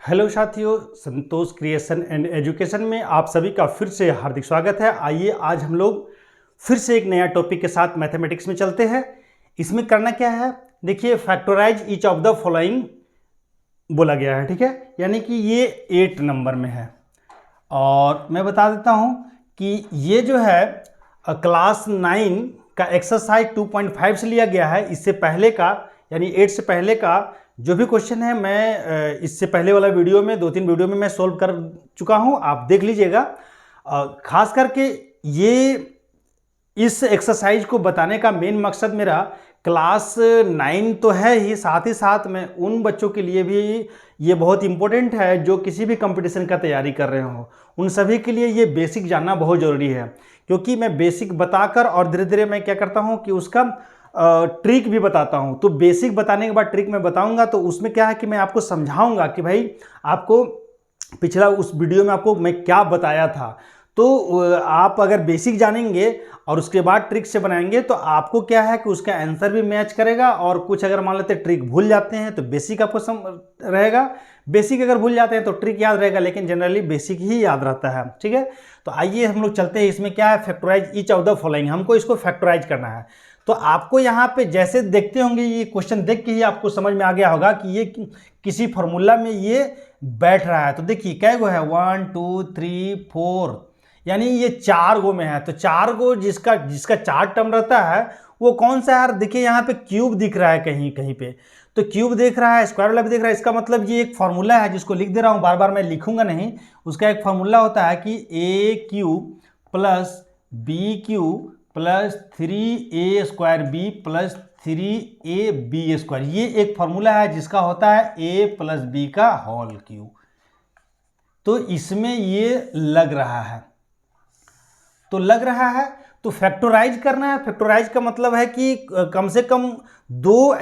Hello साथियों, संतोष creation and education में आप सभी का फिर से हार्दिक स्वागत है। आइए आज हम लोग फिर से एक नया टॉपिक के साथ मैथमेटिक्स में चलते हैं। इसमें करना क्या है, देखिए factorise each of the following बोला गया है, ठीक है। यानी कि ये 8 नंबर में है और मैं बता देता हूँ कि ये जो है क्लास 9 का एक्सरसाइज 2.5 से लिया गया है। इससे पहले का यानी 8 से पहले का जो भी क्वेश्चन है मैं इससे पहले वाला वीडियो में 2-3 वीडियो में मैं सोल्व कर चुका हूं, आप देख लीजिएगा। खास करके ये इस एक्सरसाइज को बताने का मेन मकसद मेरा क्लास 9 तो है ही, साथ ही साथ में उन बच्चों के लिए भी ये बहुत इंपॉर्टेंट है जो किसी भी कंपटीशन का तैयारी कर रहे हो। उन सभी के लिए ये बेसिक जानना बहुत ज़रूरी है, क्योंकि मैं बेसिक बताकर और धीरे धीरे मैं क्या करता हूँ कि उसका ट्रिक भी बताता हूं। तो बेसिक बताने के बाद ट्रिक में बताऊंगा, तो उसमें क्या है कि मैं आपको समझाऊंगा कि भाई आपको पिछला उस वीडियो में आपको मैं क्या बताया था। तो आप अगर बेसिक जानेंगे और उसके बाद ट्रिक से बनाएंगे तो आपको क्या है कि उसका आंसर भी मैच करेगा। और कुछ अगर मान लेते ट्रिक भूल जाते हैं तो बेसिक आपको रहेगा, बेसिक अगर भूल जाते हैं तो ट्रिक याद रहेगा, लेकिन जनरली बेसिक ही याद रहता है, ठीक है। तो आइए हम लोग चलते हैं। इसमें क्या है, factorise each of the following, हमको इसको फैक्टराइज करना है। तो आपको यहाँ पे जैसे देखते होंगे, ये क्वेश्चन देख के ही आपको समझ में आ गया होगा कि ये किसी फॉर्मूला में ये बैठ रहा है। तो देखिए कै गो है, 1 2 3 4, यानी ये 4 गो में है। तो 4 गो जिसका 4 टर्म रहता है वो कौन सा है। देखिए यहाँ पे क्यूब दिख रहा है कहीं कहीं पे, तो क्यूब देख रहा है, स्क्वायर वाला भी देख रहा है। इसका मतलब ये एक फॉर्मूला है जिसको लिख दे रहा हूँ, बार बार मैं लिखूंगा नहीं। उसका एक फॉर्मूला होता है कि A cube plus B cube plus 3a square B plus 3ab square. ये एक फॉर्मूला है जिसका होता है a प्लस बी का होल क्यूब। तो इसमें ये लग रहा है, तो लग रहा है तो फैक्टराइज करना है। फैक्टराइज का मतलब है कि कम से कम दो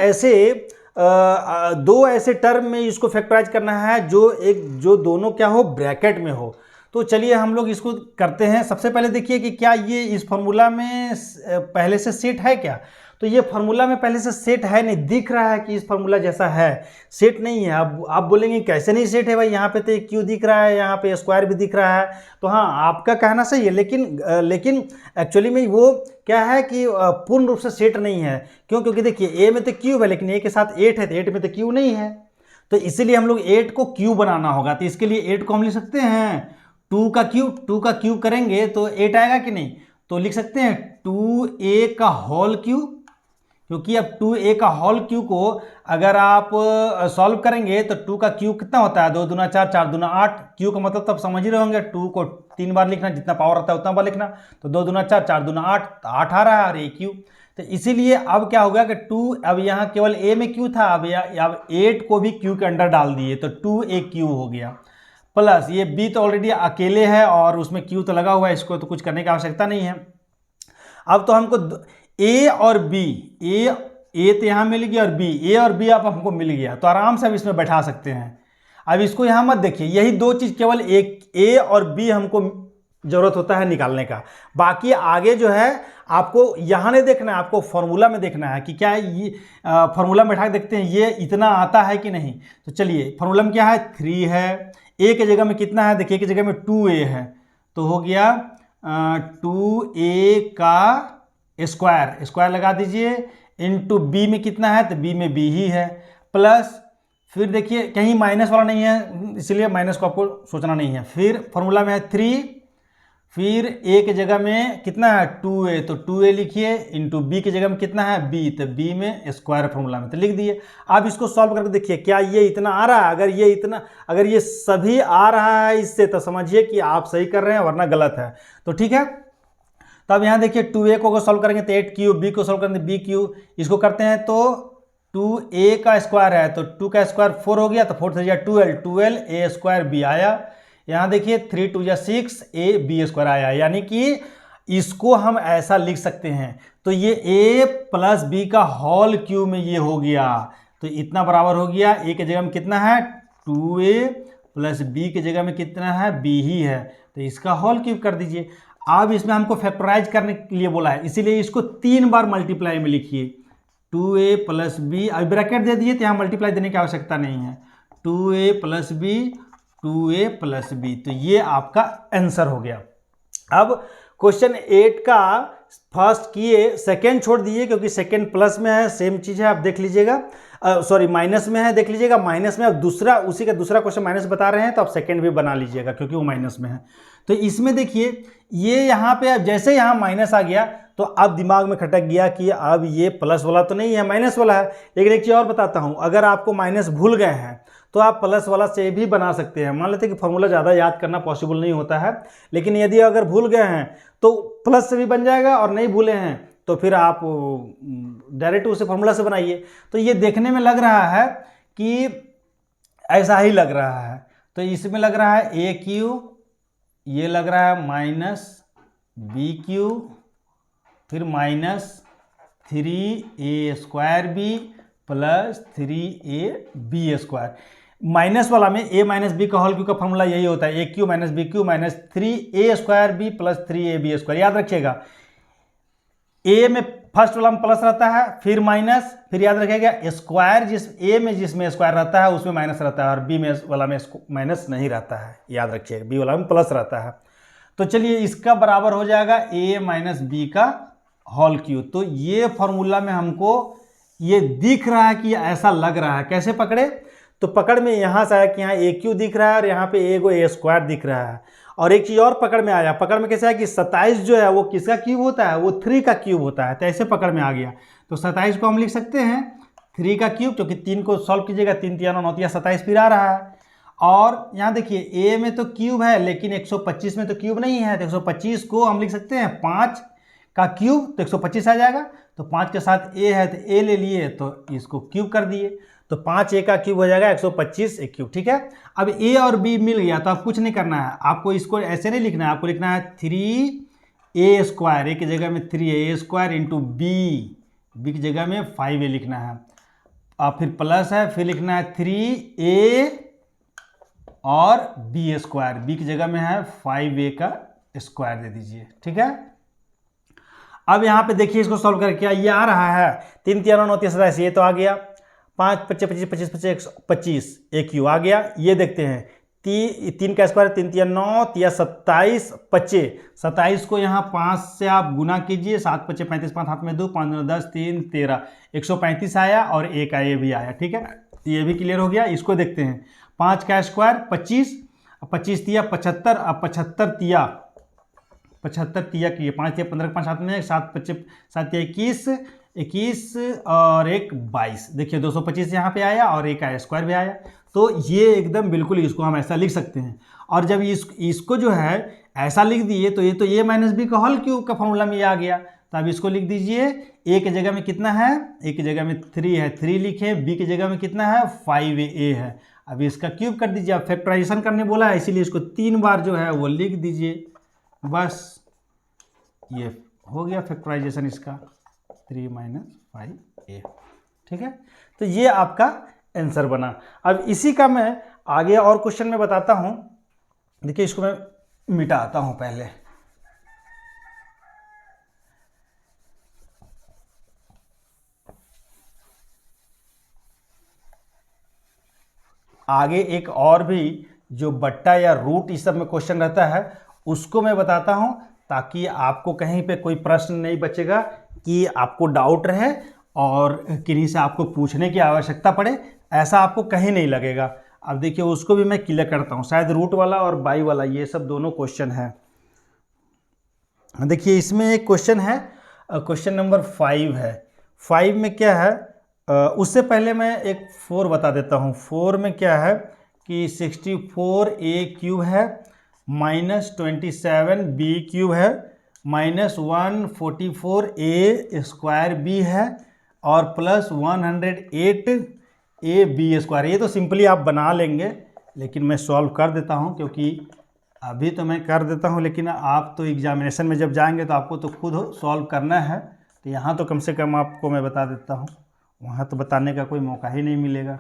ऐसे टर्म में इसको फैक्टराइज करना है जो दोनों क्या हो, ब्रैकेट में हो। तो चलिए हम लोग इसको करते हैं। सबसे पहले देखिए कि क्या ये इस फॉर्मूला में पहले से सेट है क्या। तो ये फॉर्मूला में पहले से सेट है नहीं, दिख रहा है कि इस फॉर्मूला जैसा है, सेट नहीं है। अब आप बोलेंगे कैसे नहीं सेट है भाई, यहाँ पे तो क्यू दिख रहा है, यहाँ पे स्क्वायर भी दिख रहा है। तो हाँ, आपका कहना सही है, लेकिन एक्चुअली में वो क्या है कि पूर्ण रूप से सेट नहीं है। क्यों? क्योंकि देखिए ए में तो क्यूब है, लेकिन ए के साथ 8 है, तो 8 में तो क्यू नहीं है। तो इसीलिए हम लोग 8 को क्यू बनाना होगा। तो इसके लिए 8 को हम लिख सकते हैं 2 का क्यूब करेंगे तो 8 आएगा कि नहीं। तो लिख सकते हैं 2a का होल क्यूब, क्योंकि अब 2a का होल क्यूब को अगर आप सॉल्व करेंगे तो 2 का क्यूब कितना होता है, 2 दूना 4, 4 दूना 8। क्यूब का मतलब तब समझ ही रहे होंगे, 2 को 3 बार लिखना, जितना पावर रहता है उतना बार लिखना। तो 2 दूना 4, 4 दूना 8, तो 8 आ रहा है और a क्यूब। तो इसीलिए अब क्या होगा कि 2, अब यहाँ केवल a में क्यू था, अब 8 को भी क्यू के अंडर डाल दिए तो 2a क्यूब हो गया। प्लस ये b तो ऑलरेडी अकेले है और उसमें q तो लगा हुआ है, इसको तो कुछ करने की आवश्यकता नहीं है। अब तो हमको a और b, a तो यहाँ मिल गया और a और b आप हमको मिल गया, तो आराम से अब इसमें बैठा सकते हैं। अब इसको यहाँ मत देखिए, यही दो चीज़ केवल एक a और b हमको जरूरत होता है निकालने का। बाकी आगे जो है आपको यहाँ नहीं देखना है, आपको फॉर्मूला में देखना है कि क्या ये फॉर्मूला में बैठा के देखते हैं ये इतना आता है कि नहीं। तो चलिए फॉर्मूला में क्या है, 3 है, a के जगह में कितना है, देखिए a की जगह में 2a है, तो हो गया 2a का स्क्वायर लगा दीजिए, इंटू b में कितना है, तो b में b ही है, प्लस फिर देखिए कहीं माइनस वाला नहीं है, इसलिए माइनस को आपको सोचना नहीं है। फिर फॉर्मूला में है 3, फिर a के जगह में कितना है 2a, तो 2a लिखिए, इंटू b की जगह में कितना है b, तो b में स्क्वायर फॉर्मूला में तो लिख दिए। अब इसको सॉल्व करके देखिए क्या ये इतना आ रहा है। अगर ये सभी आ रहा है इससे, तो समझिए कि आप सही कर रहे हैं, वरना गलत है। तो ठीक है, तो अब यहाँ देखिए 2a को सॉल्व करेंगे तो 8 क्यूब, b को सॉल्व करेंगे b क्यूब, इसको करते हैं तो 2a का स्क्वायर है तो 2 का स्क्वायर 4 हो गया, तो 4 से 12 a स्क्वायर b आया। यहाँ देखिए 3 2 6 a b स्क्वायर आया, यानी कि इसको हम ऐसा लिख सकते हैं। तो ये a प्लस बी का होल क्यूब में ये हो गया, तो इतना बराबर हो गया, a के जगह में कितना है 2a प्लस b के जगह में कितना है b ही है, तो इसका होल क्यूब कर दीजिए। अब इसमें हमको फैक्टराइज करने के लिए बोला है, इसीलिए इसको 3 बार मल्टीप्लाई में लिखिए, 2a प्लस बी, अब ब्रैकेट दे दिए तो यहाँ मल्टीप्लाई देने की आवश्यकता नहीं है। 2a plus B 2a plus B. तो ये आपका आंसर हो गया। अब क्वेश्चन 8 का फर्स्ट किए, सेकेंड छोड़ दिए क्योंकि सेकेंड प्लस में है, सेम चीज़ है, आप देख लीजिएगा। सॉरी माइनस में है, देख लीजिएगा माइनस में। अब दूसरा, उसी का दूसरा क्वेश्चन माइनस बता रहे हैं तो आप सेकेंड भी बना लीजिएगा क्योंकि वो माइनस में है। तो इसमें देखिए ये यहाँ पे अब जैसे यहाँ माइनस आ गया तो अब दिमाग में खटक गया कि अब ये प्लस वाला तो नहीं है, माइनस वाला है। लेकिन एक चीज़ और बताता हूँ, अगर आपको माइनस भूल गए हैं तो आप प्लस वाला से भी बना सकते हैं। मान लेते हैं कि फॉर्मूला ज़्यादा याद करना पॉसिबल नहीं होता है, लेकिन यदि अगर भूल गए हैं तो प्लस से भी बन जाएगा, और नहीं भूले हैं तो फिर आप डायरेक्ट उसे फॉर्मूला से बनाइए। तो ये देखने में लग रहा है कि ऐसा ही लग रहा है। तो इसमें लग रहा है ए क्यू, ये लग रहा है माइनस बी क्यू, फिर minus 3a² B plus 3ab square. Minus वाला में a माइनस बी का होल क्यू का फॉर्मूला यही होता है, A cube minus B cube minus 3a² B plus 3ab²। याद रखिएगा a में फर्स्ट वाला में प्लस रहता है, फिर माइनस, फिर याद रखिएगा स्क्वायर, जिस a में जिसमें स्क्वायर रहता है उसमें माइनस रहता है, और b में वाला में माइनस नहीं रहता है। याद रखिएगा b वाला में प्लस रहता है। तो चलिए इसका बराबर हो जाएगा a माइनस बी का होल क्यू। तो ये फॉर्मूला में हमको ये दिख रहा है कि ऐसा लग रहा है। कैसे पकड़े? तो पकड़ में यहाँ से आया कि यहाँ ए क्यू दिख रहा है और यहाँ पे a² दिख रहा है। और एक चीज़ और पकड़ में आया, पकड़ में कैसे है कि 27 जो है वो किसका क्यूब होता है, वो 3 का क्यूब होता है। तो ऐसे पकड़ में आ गया। तो 27 को हम लिख सकते हैं 3 का क्यूब, क्योंकि 3 को सॉल्व कीजिएगा, 3 3 9 9 27 फिर आ रहा है। और यहाँ देखिए a में तो क्यूब है लेकिन 125 में तो क्यूब नहीं है, तो 125 को हम लिख सकते हैं 5 का क्यूब, तो 125 आ जाएगा। तो 5 के साथ a है तो a ले लिए, तो इसको क्यूब कर दिए, तो 5a का क्यूब हो जाएगा 125 a क्यूब। ठीक है। अब a और b मिल गया तो आप कुछ नहीं करना है, आपको इसको ऐसे नहीं लिखना है, आपको लिखना है 3a², a की जगह में 3a² इंटू b की जगह में 5a लिखना है। अब फिर प्लस है, फिर लिखना है 3a और b², b की जगह में है 5a का स्क्वायर दे दीजिए। ठीक है। अब यहाँ पे देखिए इसको सॉल्व करके ये आ रहा है 3 3 9 9 27, ये तो आ गया। 5 25 25 25 25 a क्यू आ गया। ये देखते हैं 3 का स्क्वायर 3 3 9 3 27 25, 27 को यहाँ 5 से आप गुना कीजिए, 7 25 35, 5 हाथ में 2, 5 10 3 13, 135 आया और a का a भी आया। ठीक है। ये भी क्लियर हो गया। इसको देखते हैं 5 का स्क्वायर 25, 25 तिया 75, अब 75 तिया किए, 5 तिया 15, 5 हाथ में 7 25 7 तिया 21 और 1 22। देखिए 225 यहाँ पे आया और एक का स्क्वायर भी आया। तो ये एकदम बिल्कुल इसको हम ऐसा लिख सकते हैं। और जब इसको जो है ऐसा लिख दिए तो ये तो a माइनस बी का होल क्यूब का फॉर्मूला में ये आ गया। तो अब इसको लिख दीजिए, a की जगह में कितना है, a की जगह में 3 है, 3 लिखे, b की जगह में कितना है 5a है। अब इसका क्यूब कर दीजिए। अब फैक्टराइजेशन करने बोला है इसीलिए इसको 3 बार जो है वो लिख दीजिए, बस ये हो गया फैक्टराइजेशन इसका 3 - 5a। ठीक है। तो ये आपका आंसर बना। अब इसी का मैं आगे और क्वेश्चन में बताता हूं। देखिए इसको मैं मिटाता हूं पहले। आगे एक और भी जो बट्टा या रूट इस सब में क्वेश्चन रहता है उसको मैं बताता हूं, ताकि आपको कहीं पे कोई प्रश्न नहीं बचेगा कि आपको डाउट रहे और किन्हीं से आपको पूछने की आवश्यकता पड़े, ऐसा आपको कहीं नहीं लगेगा। अब देखिए उसको भी मैं क्लियर करता हूँ। शायद रूट वाला और बाई वाला ये सब दोनों क्वेश्चन है। देखिए इसमें एक क्वेश्चन है, क्वेश्चन नंबर 5 है। 5 में क्या है, उससे पहले मैं एक 4 बता देता हूँ। 4 में क्या है कि 64a क्यूब है माइनस 27 b क्यूब है माइनस 144a स्क्वायर b है और प्लस 108 a b स्क्वायर। ये तो सिंपली आप बना लेंगे, लेकिन मैं सॉल्व कर देता हूँ, क्योंकि अभी तो मैं कर देता हूँ लेकिन आप तो एग्जामिनेशन में जब जाएंगे तो आपको तो खुद सॉल्व करना है। तो यहाँ तो कम से कम आपको मैं बता देता हूँ, वहाँ तो बताने का कोई मौका ही नहीं मिलेगा।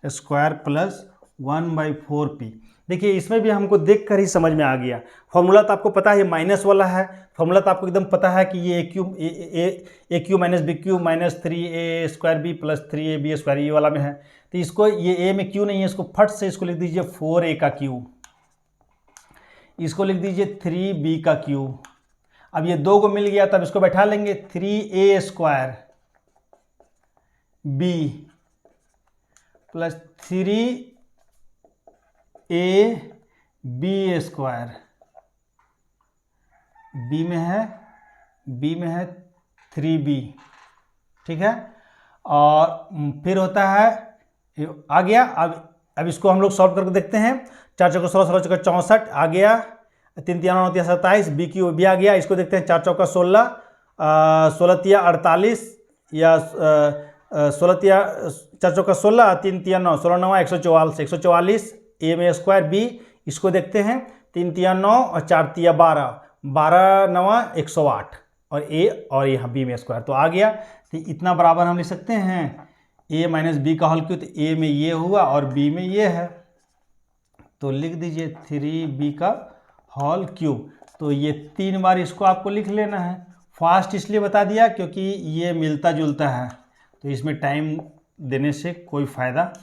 Square plus 1/4p। देखिए इसमें भी हमको देख कर ही समझ में आ गया। फॉर्मूला तो आपको पता है, माइनस वाला है, फॉर्मूला तो आपको एकदम पता है कि ये A cube minus B cube minus 3a² b plus 3ab² ये वाला में है। तो इसको, ये ए में क्यू नहीं है, इसको फट से इसको लिख दीजिए 4a का क्यू, इसको लिख दीजिए 3b का क्यू। अब ये दो को मिल गया, तब इसको बैठा लेंगे 3a² b plus 3ab², B में है 3b, ठीक है। और फिर होता है, आ गया। अब इसको हम लोग सॉल्व करके देखते हैं। 4 चौका 16, 16 चौका 64 आ गया, 3 तिया 9 तिया 27, बी क्यू भी आ गया। इसको देखते हैं, 4 चौका 16, 16 तिया 48 या 16 तिया 4 चौका 16, 3 तिया 9, 16 9 144, 144 ए में स्क्वायर बी। इसको देखते हैं, 3 तिया 9 और 4 तिया 12, 12 9 108 और ए और यहाँ बी में स्क्वायर तो आ गया। तो इतना बराबर हम लिख सकते हैं ए माइनस बी का होल क्यू। तो ए में ये हुआ और बी में ये है, तो लिख दीजिए 3b का होल क्यूब। तो ये 3 बार इसको आपको लिख लेना है। फास्ट इसलिए बता दिया क्योंकि ये मिलता जुलता है, तो इसमें टाइम देने से कोई फ़ायदा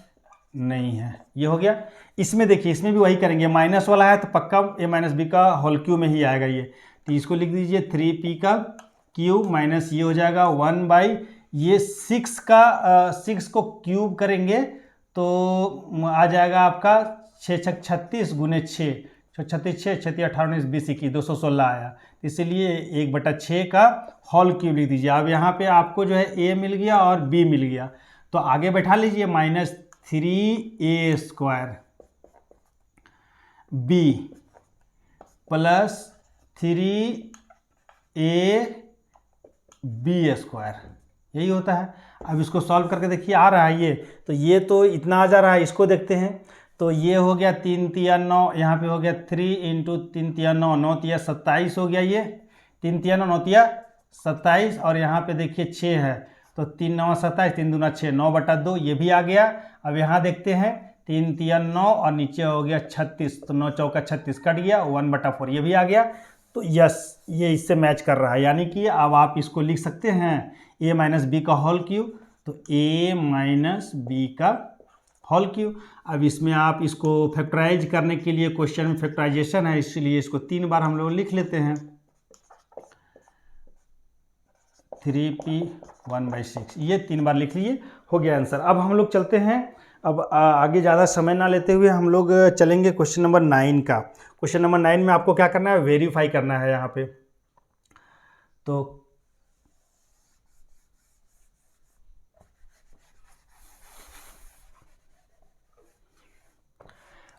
नहीं है। ये हो गया। इसमें देखिए, इसमें भी वही करेंगे, माइनस वाला है तो पक्का ए माइनस बी का होल क्यूब में ही आएगा ये। तो इसको लिख दीजिए 3p का क्यूब माइनस ये हो जाएगा 1 ये 6 का 6 को क्यूब करेंगे तो आ जाएगा आपका 6 छक 36 गुने 6, 36 6 6 18 20 21 216 आया। इसीलिए 1/6 का होल क्यूब लिख दीजिए। अब यहाँ पे आपको जो है ए मिल गया और बी मिल गया, तो आगे बैठा लीजिए minus 3a² b plus 3ab², यही होता है। अब इसको सॉल्व करके देखिए, आ रहा है ये तो इतना आ जा रहा है। इसको देखते हैं, तो ये हो गया 3 तिया 9, यहाँ पे हो गया 3 इंटू 3 तिया 9, 9 तिया 27 हो गया। ये 3 तिया 9, 9 तिया 27 और यहाँ पे देखिए 6 है, तो 3 9 27, 3 दूना 6, 9/2 ये भी आ गया। अब यहाँ देखते हैं, 3 तिया 9 और नीचे हो गया 36, तो 9 चौका 36 कट गया, 1/4 ये भी आ गया। तो यस, ये इससे मैच कर रहा है, यानी कि अब आप इसको लिख सकते हैं a माइनस बी का होल क्यूब। तो a माइनस बी का होल क्यूब। अब इसमें आप इसको फैक्टराइज करने के लिए, क्वेश्चन में फैक्टराइजेशन है, इसलिए इसको 3 बार हम लोग लिख लेते हैं। 3p 1/6 ये 3 बार लिख लिए, हो गया आंसर। अब हम लोग चलते हैं, अब आगे ज़्यादा समय ना लेते हुए हम लोग चलेंगे क्वेश्चन नंबर 9 का। क्वेश्चन नंबर 9 में आपको क्या करना है, वेरीफाई करना है यहाँ पे। तो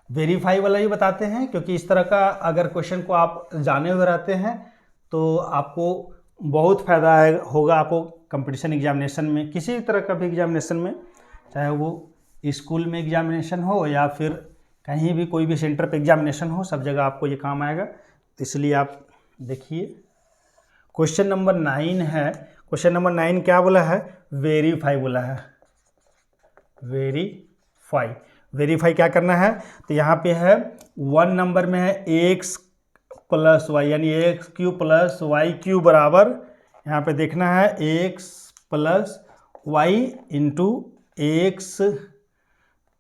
वेरीफाई वाला ही बताते हैं, क्योंकि इस तरह का अगर क्वेश्चन को आप जाने हुए रहते हैं तो आपको बहुत फ़ायदा होगा। आपको कंपटीशन एग्जामिनेशन में, किसी भी तरह का भी एग्जामिनेशन में, चाहे वो स्कूल में एग्जामिनेशन हो या फिर कहीं भी कोई भी सेंटर पे एग्जामिनेशन हो, सब जगह आपको ये काम आएगा। इसलिए आप देखिए, क्वेश्चन नंबर 9 है। क्वेश्चन नंबर 9 क्या बोला है, वेरीफाई बोला है। वेरीफाई क्या करना है, तो यहाँ पे है 1 नंबर में है x प्लस वाई, यानी X cube plus Y cube बराबर, यहाँ पे देखना है x plus Y into X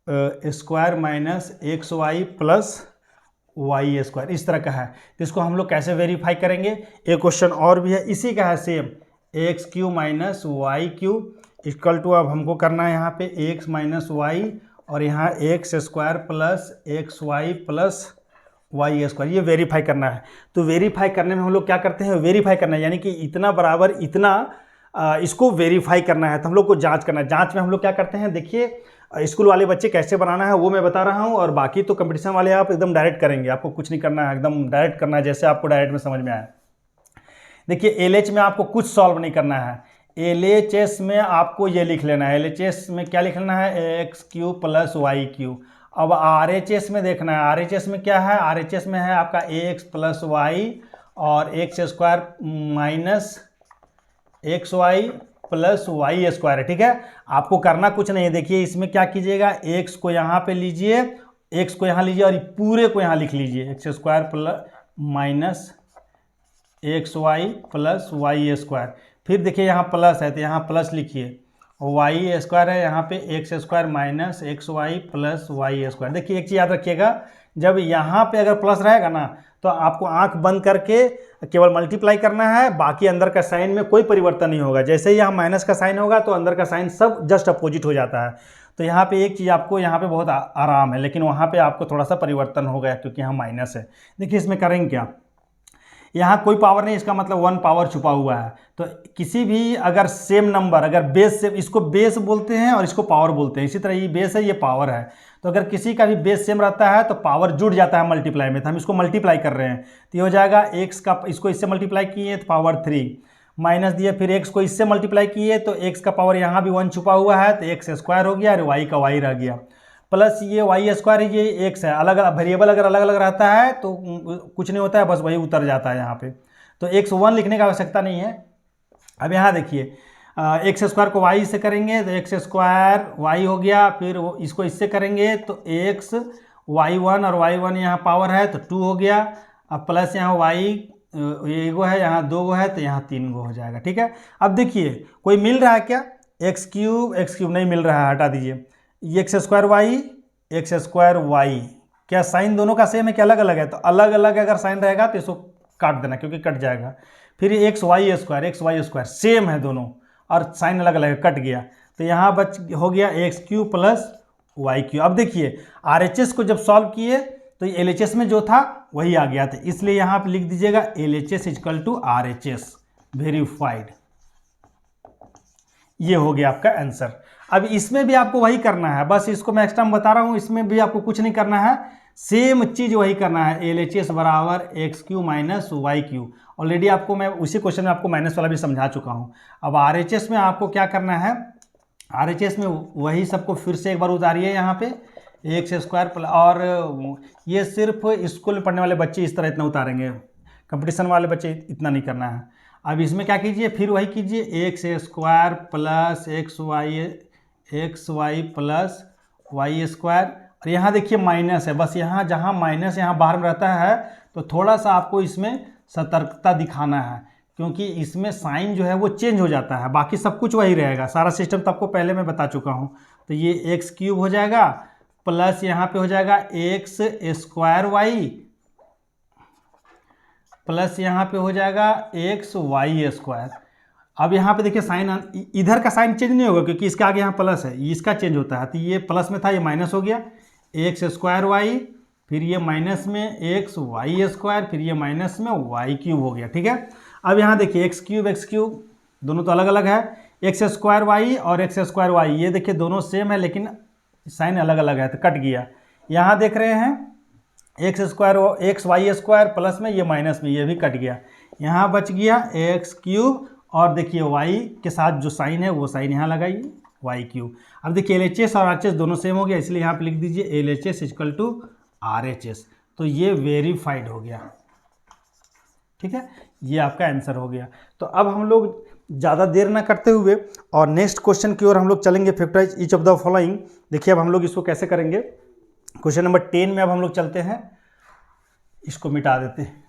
square minus X Y plus Y square, इस तरह का है। तो इसको हम लोग कैसे वेरीफाई करेंगे, एक क्वेश्चन और भी है इसी का है same, X cube minus Y cube equal to, अब हमको करना है यहाँ पे एक्स माइनस वाई और यहाँ X square plus X Y plus Y square, ये वेरीफाई करना है। तो वेरीफाई करने में हम लोग क्या करते हैं, वेरीफाई करना है यानी कि इतना बराबर इतना, इसको वेरीफाई करना है। तो हम लोग को जांच करना है। जांच में हम लोग क्या करते हैं, देखिए स्कूल वाले बच्चे कैसे बनाना है वो मैं बता रहा हूँ, और बाकी तो कंपटीशन वाले आप एकदम डायरेक्ट करेंगे, आपको कुछ नहीं करना है, एकदम डायरेक्ट करना है जैसे आपको डायरेक्ट में समझ में आया। देखिए LH में आपको कुछ सॉल्व नहीं करना है, LHS में आपको ये लिख लेना है। LHS में क्या लिख लेना है, X cube plus Y cube. अब RHS में देखना है, RHS में क्या है, RHS में है आपका एक्स प्लस वाई और X square minus X Y plus Y square है, ठीक है। आपको करना कुछ नहीं है। देखिए इसमें क्या कीजिएगा, एक्स को यहाँ पे लीजिए एक्स को यहाँ लीजिए और पूरे को यहाँ लिख लीजिए, X square plus minus X Y plus Y square. फिर देखिए यहाँ प्लस है तो यहाँ प्लस लिखिए, वाई स्क्वायर है यहाँ पे X square minus X Y plus Y square. देखिए एक चीज़ याद रखिएगा, जब यहाँ पे अगर प्लस रहेगा ना तो आपको आंख बंद करके केवल मल्टीप्लाई करना है, बाकी अंदर का साइन में कोई परिवर्तन नहीं होगा। जैसे ही यहाँ माइनस का साइन होगा तो अंदर का साइन सब जस्ट अपोजिट हो जाता है। तो यहाँ पे एक चीज़ आपको यहाँ पे बहुत आराम है, लेकिन वहाँ पे आपको थोड़ा सा परिवर्तन हो गया क्योंकि यहाँ माइनस है। देखिए इसमें करेंगे क्या, यहाँ कोई पावर नहीं, इसका मतलब 1 पावर छुपा हुआ है। तो किसी भी अगर सेम नंबर, अगर बेस सेम, इसको बेस बोलते हैं और इसको पावर बोलते हैं। इसी तरह ये बेस है, ये पावर है। तो अगर किसी का भी बेस सेम रहता है तो पावर जुड़ जाता है मल्टीप्लाई में, तो हम इसको मल्टीप्लाई कर रहे हैं। तो ये हो जाएगा एक्स का, इसको इससे मल्टीप्लाई किए तो पावर 3 माइनस दिए, फिर एक्स को इससे मल्टीप्लाई किए तो एक्स का पावर यहाँ भी 1 छुपा हुआ है तो एक्स स्क्वायर हो गया और वाई का वाई रह गया, प्लस ये वाई स्क्वायर, ये एक्स है। अलग अलग वेरिएबल अगर अलग अलग रहता है तो कुछ नहीं होता है, बस वही उतर जाता है यहाँ पे। तो एक्स 1 लिखने की आवश्यकता नहीं है। अब यहाँ देखिए एक्स स्क्वायर को वाई से करेंगे तो एक्स स्क्वायर वाई हो गया, फिर इसको इससे करेंगे तो एक्स वाई 1 और वाई 1 यहाँ पावर है तो 2 हो गया। अब प्लस यहाँ वाई ये गो है, यहाँ 2 गो है तो यहाँ 3 गो हो जाएगा। ठीक है, अब देखिए कोई मिल रहा है क्या, एक्स क्यूब नहीं मिल रहा है, हटा दीजिए। एक्स स्क्वायर वाई, क्या साइन दोनों का सेम है कि अलग अलग है? तो अलग अलग अगर साइन रहेगा तो इसको काट देना क्योंकि कट जाएगा। फिर एक्स वाई स्क्वायर सेम है दोनों और साइन अलग अलग है, कट गया। तो यहाँ बच हो गया X cube plus Y cube. अब देखिए RHS को जब सॉल्व किए तो LHS में जो था वही आ गया था, इसलिए यहाँ पे लिख दीजिएगा LHS equal to RHS verified. ये हो गया आपका आंसर। अब इसमें भी आपको वही करना है, बस इसको मैं एक्स्ट्रा बता रहा हूँ, इसमें भी आपको कुछ नहीं करना है, सेम चीज़ वही करना है। LHS बराबर X cube minus Y cube. Already आपको मैं उसी क्वेश्चन में आपको माइनस वाला भी समझा चुका हूँ। अब RHS में आपको क्या करना है, RHS में वही सबको फिर से एक बार उतारिए यहाँ पे, एक्स स्क्वायर प्लस, और ये सिर्फ स्कूल में पढ़ने वाले बच्चे इस तरह इतना उतारेंगे, कंपटीशन वाले बच्चे इतना नहीं करना है। अब इसमें क्या कीजिए, फिर वही कीजिए, X square plus X Y plus Y square, और यहाँ देखिए माइनस है, बस यहाँ जहाँ माइनस यहाँ बाहर में रहता है तो थोड़ा सा आपको इसमें सतर्कता दिखाना है क्योंकि इसमें साइन जो है वो चेंज हो जाता है, बाकी सब कुछ वही रहेगा। सारा सिस्टम तो आपको पहले मैं बता चुका हूँ। तो ये एक्स क्यूब हो जाएगा प्लस यहाँ पे हो जाएगा एक्स स्क्वायर वाई प्लस यहाँ पे हो जाएगा एक्स वाई स्क्वायर। अब यहाँ पे देखिए साइन, इधर का साइन चेंज नहीं होगा क्योंकि इसके आगे यहाँ प्लस है, इसका चेंज होता है। तो ये प्लस में था, ये माइनस हो गया, एक्स स्क्वायर वाई, फिर ये माइनस में एक्स वाई स्क्वायर, फिर ये माइनस में वाई क्यूब हो गया। ठीक है, अब यहाँ देखिए एक्स क्यूब दोनों तो अलग अलग है, एक्स स्क्वायर वाई और एक्स स्क्वायर वाई, ये देखिए दोनों सेम है लेकिन साइन अलग अलग है तो कट गया। यहाँ देख रहे हैं एक्स वाई स्क्वायर प्लस में, ये माइनस में, ये भी कट गया। यहाँ बच गया एक्स क्यूब, और देखिए वाई के साथ जो साइन है वो साइन यहाँ लगाइए, वाई क्यूब। अब देखिए LHS और RHS दोनों सेम हो गया, इसलिए यहाँ पे लिख दीजिए LHS इक्वल टू RHS। तो ये वेरीफाइड हो गया। ठीक है, ये आपका आंसर हो गया। तो अब हम लोग ज़्यादा देर ना करते हुए और नेक्स्ट क्वेश्चन की ओर हम लोग चलेंगे, factorise each of the following. देखिए अब हम लोग इसको कैसे करेंगे, क्वेश्चन नंबर 10 में अब हम लोग चलते हैं, इसको मिटा देते हैं।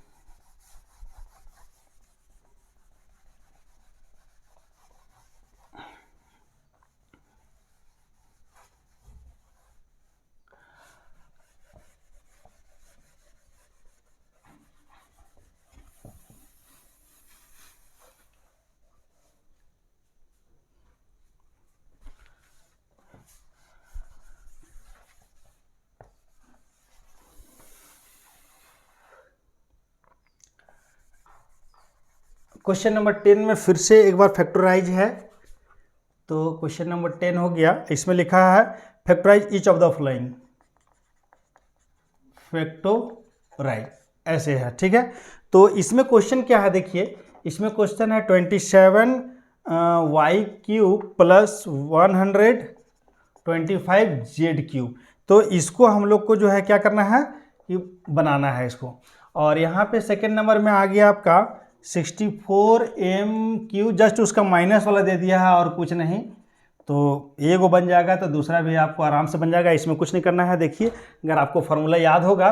क्वेश्चन नंबर 10 में फिर से एक बार फैक्टराइज है। तो क्वेश्चन नंबर 10 हो गया, इसमें लिखा है factorise each of the following, factorise ऐसे है। ठीक है, तो इसमें क्वेश्चन क्या है, देखिए इसमें क्वेश्चन है 27 Y cube plus 125 Z cube. तो इसको हम लोग को जो है क्या करना है, ये बनाना है इसको। और यहाँ पे सेकेंड नंबर में आ गया आपका 64 m क्यू, जस्ट उसका माइनस वाला दे दिया है और कुछ नहीं। तो एक वो बन जाएगा तो दूसरा भी आपको आराम से बन जाएगा, इसमें कुछ नहीं करना है। देखिए अगर आपको फार्मूला याद होगा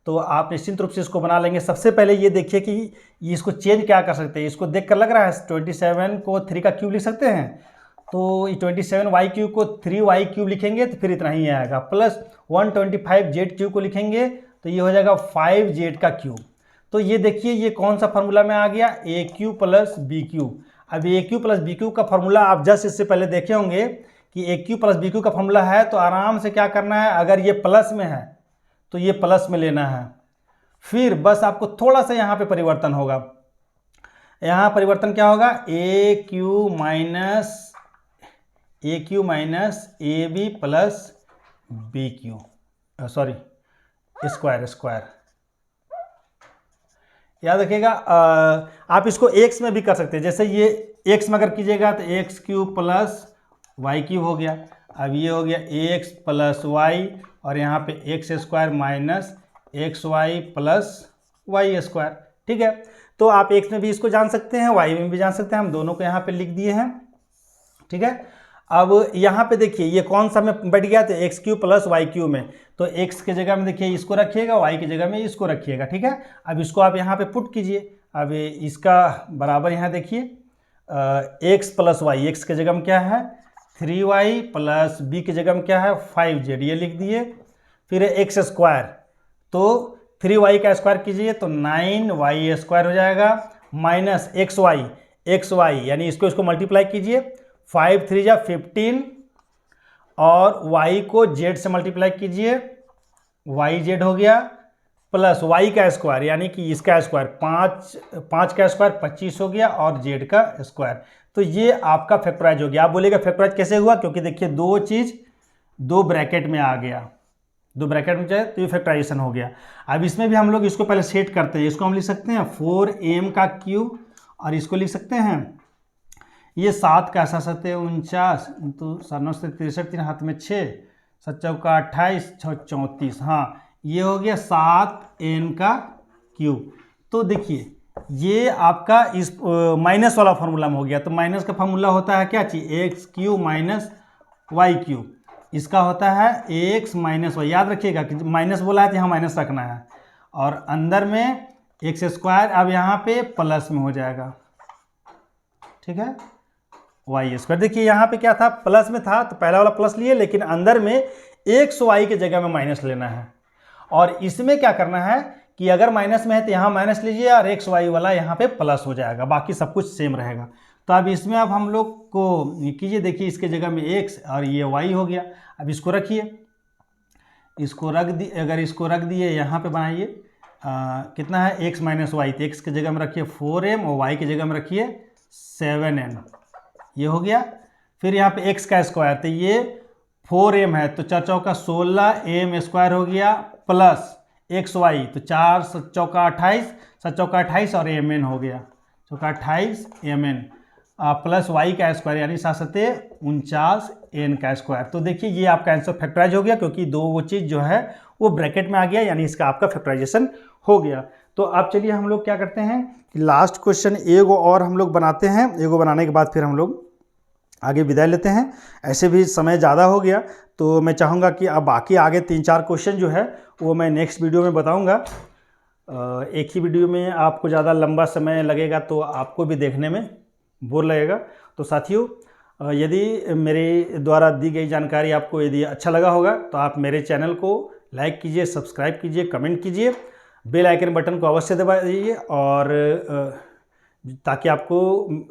तो आप निश्चित रूप से इसको बना लेंगे। सबसे पहले ये देखिए कि इसको चेंज क्या कर सकते हैं। इसको देख कर लग रहा है 27 को 3 का क्यूब लिख सकते हैं, तो 27y क्यूब को 3y क्यूब लिखेंगे तो फिर इतना ही आएगा, प्लस 125z क्यूब को लिखेंगे तो ये हो जाएगा 5z का क्यूब। तो ये देखिए ये कौन सा फार्मूला में आ गया, ए क्यूब प्लस बी क्यूब। अब ए क्यूब प्लस बी क्यूब का फार्मूला आप जस्ट इससे पहले देखे होंगे कि A cube plus B cube का फार्मूला है, तो आराम से क्या करना है, अगर ये प्लस में है तो ये प्लस में लेना है। फिर बस आपको थोड़ा सा यहाँ पे परिवर्तन होगा। यहाँ परिवर्तन क्या होगा, A cube minus A B plus B cube, sorry square. याद रखिएगा। आप इसको एक्स में भी कर सकते हैं, जैसे ये एक्स में अगर कीजिएगा तो X cube plus Y cube हो गया। अब ये हो गया एक्स प्लस वाई और यहाँ पे X square minus X Y plus Y square. ठीक है, तो आप एक्स में भी इसको जान सकते हैं, वाई में भी जान सकते हैं, हम दोनों को यहाँ पे लिख दिए हैं। ठीक है, अब यहाँ पे देखिए ये कौन सा में बैठ गया, तो X cube plus Y cube में, तो एक्स के जगह में देखिए इसको रखिएगा, वाई की जगह में इसको रखिएगा। ठीक है, अब इसको आप यहाँ पे पुट कीजिए। अब इसका बराबर यहाँ देखिए एक्स प्लस वाई, एक्स के जगह में क्या है 3y प्लस बी की जगह में क्या है 5z, ये लिख दिए। फिर एक्स स्क्वायर, तो 3y का स्क्वायर कीजिए तो 9y स्क्वायर हो जाएगा, माइनस एक्स वाई यानी इसको मल्टीप्लाई कीजिए, 5 3 जा 15 और y को z से मल्टीप्लाई कीजिए, yz हो गया, प्लस y का स्क्वायर यानी कि इसका स्क्वायर 5 का स्क्वायर 25 हो गया और z का स्क्वायर। तो ये आपका फैक्टराइज हो गया। आप बोलेगा फैक्टराइज कैसे हुआ, क्योंकि देखिए दो चीज़ दो ब्रैकेट में आ गया, दो ब्रैकेट में जाए तो ये फैक्टराइजेशन हो गया। अब इसमें भी हम लोग इसको पहले सेट करते हैं। इसको हम लिख सकते हैं 4m का क्यूब और इसको लिख सकते हैं ये 7 का 7 49 तो 9 से 63 3 हाथ में 6 7 चौका 28 6 34, हाँ ये हो गया 7n का क्यूब। तो देखिए ये आपका इस माइनस वाला फार्मूला में हो गया। तो माइनस का फार्मूला होता है क्या चीज़, X cube minus Y cube, इसका होता है एक्स माइनस वाई। याद रखिएगा कि माइनस बोला है तो यहाँ माइनस रखना है, और अंदर में एक्स स्क्वायर अब यहाँ पे प्लस में हो जाएगा। ठीक है, वाई स्क्वायर। देखिए यहाँ पे क्या था, प्लस में था तो पहला वाला प्लस लिए, लेकिन अंदर में एक्स वाई की जगह में माइनस लेना है। और इसमें क्या करना है कि अगर माइनस में है तो यहाँ माइनस लीजिए और एक्स वाई वाला यहाँ पे प्लस हो जाएगा, बाकी सब कुछ सेम रहेगा। तो अब इसमें अब हम लोग को कीजिए, देखिए इसके जगह में एक्स और ये वाई हो गया। अब इसको रखिए, इसको रख दिए, अगर इसको रख दिए यहाँ पे बनाइए कितना है एक्स माइनस वाई, तो एक्स की जगह में रखिए 4m और वाई की जगह में रखिए 7n, ये हो गया। फिर यहाँ पे एक्स का स्क्वायर, तो ये 4m है तो 4 चौका 16m स्क्वायर हो गया, प्लस एक्स वाई तो 4 चौका 28 7 चौका 28 और mn हो गया, चौका 28 mn प्लस वाई का स्क्वायर यानी 7 7 49 n का स्क्वायर। तो देखिए ये आपका आंसर फैक्टराइज हो गया, क्योंकि दो वो चीज़ जो है वो ब्रैकेट में आ गया, यानी इसका आपका फैक्टराइजेशन हो गया। तो अब चलिए हम लोग क्या करते हैं कि लास्ट क्वेश्चन एगो और हम लोग बनाते हैं, एगो बनाने के बाद फिर हम लोग आगे विदाई लेते हैं। ऐसे भी समय ज़्यादा हो गया तो मैं चाहूँगा कि अब बाकी आगे 3-4 क्वेश्चन जो है वो मैं नेक्स्ट वीडियो में बताऊँगा। एक ही वीडियो में आपको ज़्यादा लंबा समय लगेगा तो आपको भी देखने में बोर लगेगा। तो साथियों यदि मेरे द्वारा दी गई जानकारी आपको यदि अच्छा लगा होगा तो आप मेरे चैनल को लाइक कीजिए, सब्सक्राइब कीजिए, कमेंट कीजिए, बेल आइकन बटन को अवश्य दबा दीजिए, और ताकि आपको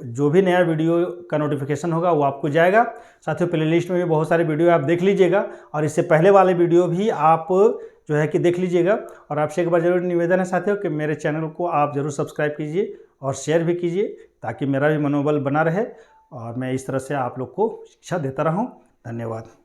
जो भी नया वीडियो का नोटिफिकेशन होगा वो आपको जाएगा। साथियों प्लेलिस्ट में भी बहुत सारे वीडियो आप देख लीजिएगा, और इससे पहले वाले वीडियो भी आप जो है कि देख लीजिएगा। और आपसे एक बार जरूर निवेदन है साथियों कि मेरे चैनल को आप ज़रूर सब्सक्राइब कीजिए और शेयर भी कीजिए, ताकि मेरा भी मनोबल बना रहे और मैं इस तरह से आप लोग को शिक्षा देता रहूं। धन्यवाद।